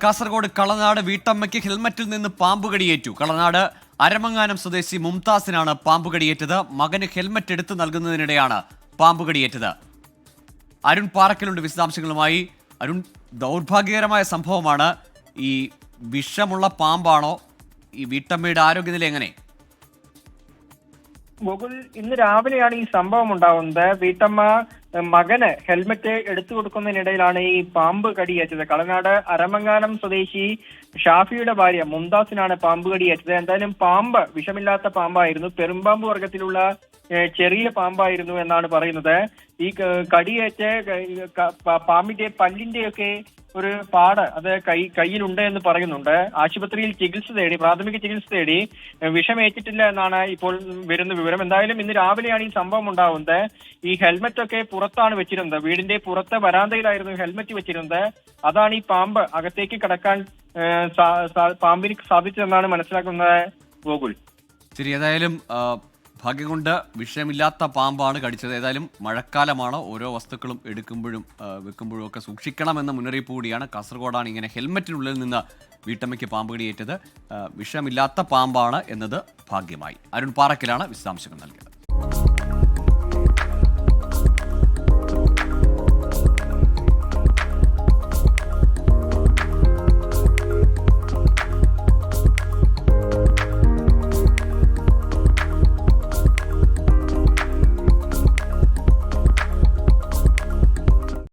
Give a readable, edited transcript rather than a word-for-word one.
കാസർഗോഡ് കളനാട് വീട്ടമ്മയ്ക്ക് ഹെൽമറ്റിൽ നിന്ന് പാമ്പുകടിയേറ്റു. കളനാട് അരമങ്ങാനം സ്വദേശി മുംതാസിനാണ് പാമ്പുകടിയേറ്റത്. മകന് ഹെൽമറ്റ് എടുത്തു നൽകുന്നതിനിടെയാണ് പാമ്പുകടിയേറ്റത്. അരുൺ പാറക്കലുണ്ട് വിശദാംശങ്ങളുമായി. അരുൺ, ദൗർഭാഗ്യകരമായ സംഭവമാണ്. ഈ വിഷമുള്ള പാമ്പാണോ? ഈ വീട്ടമ്മയുടെ ആരോഗ്യനില എങ്ങനെ? ഗൂഗിൾ, ഇന്ന് രാവിലെയാണ് ഈ സംഭവം ഉണ്ടാവുന്നത്. വീട്ടമ്മ മകന് ഹെൽമറ്റ് എടുത്തു കൊടുക്കുന്നതിനിടയിലാണ് ഈ പാമ്പ് കടിയേറ്റത്. കളനാട് അരമങ്ങാനം സ്വദേശി ഷാഫിയുടെ ഭാര്യ മുംതാസിനാണ് പാമ്പ് കടിയേറ്റത്. എന്തായാലും പാമ്പ് വിഷമില്ലാത്ത പാമ്പായിരുന്നു. പെരുമ്പാമ്പ് വർഗത്തിലുള്ള ചെറിയ പാമ്പായിരുന്നു എന്നാണ് പറയുന്നത്. ഈ കടിയേറ്റ് പാമ്പിന്റെ പല്ലിന്റെയൊക്കെ ഒരു പാട് അത് കയ്യിലുണ്ട് എന്ന് പറയുന്നുണ്ട്. ആശുപത്രിയിൽ പ്രാഥമിക ചികിത്സ തേടി വിഷമേറ്റിട്ടില്ല എന്നാണ് ഇപ്പോൾ വരുന്ന വിവരം. എന്തായാലും ഇന്ന് രാവിലെയാണ് ഈ സംഭവം ഉണ്ടാവുന്നത്. ഈ ഹെൽമറ്റ് ഒക്കെ പുറത്താണ് വെച്ചിരുന്നത്. വീടിന്റെ പുറത്തെ വരാന്തയിലായിരുന്നു ഹെൽമറ്റ് വെച്ചിരുന്നത്. അതാണ് ഈ പാമ്പ് അകത്തേക്ക് കടക്കാൻ പാമ്പിന് സാധിച്ചതെന്നാണ് മനസ്സിലാക്കുന്നത്. ഗോകുൽ, ശരി, ഏതായാലും ഭാഗ്യം കൊണ്ട് വിഷയമില്ലാത്ത പാമ്പാണ് കടിച്ചത്. ഏതായാലും മഴക്കാലമാണ്, ഓരോ വസ്തുക്കളും എടുക്കുമ്പോഴും വെക്കുമ്പോഴും ഒക്കെ സൂക്ഷിക്കണമെന്ന മുന്നറിയിപ്പ് കൂടിയാണ്. കാസർഗോഡാണ് ഇങ്ങനെ ഹെൽമറ്റിനുള്ളിൽ നിന്ന് വീട്ടമ്മയ്ക്ക് പാമ്പ് കടിയേറ്റത്. വിഷമില്ലാത്ത പാമ്പാണ് എന്നത് ഭാഗ്യമായി. അരുൺ പാറക്കലാണ് വിശദാംശങ്ങൾ നൽകിയത്.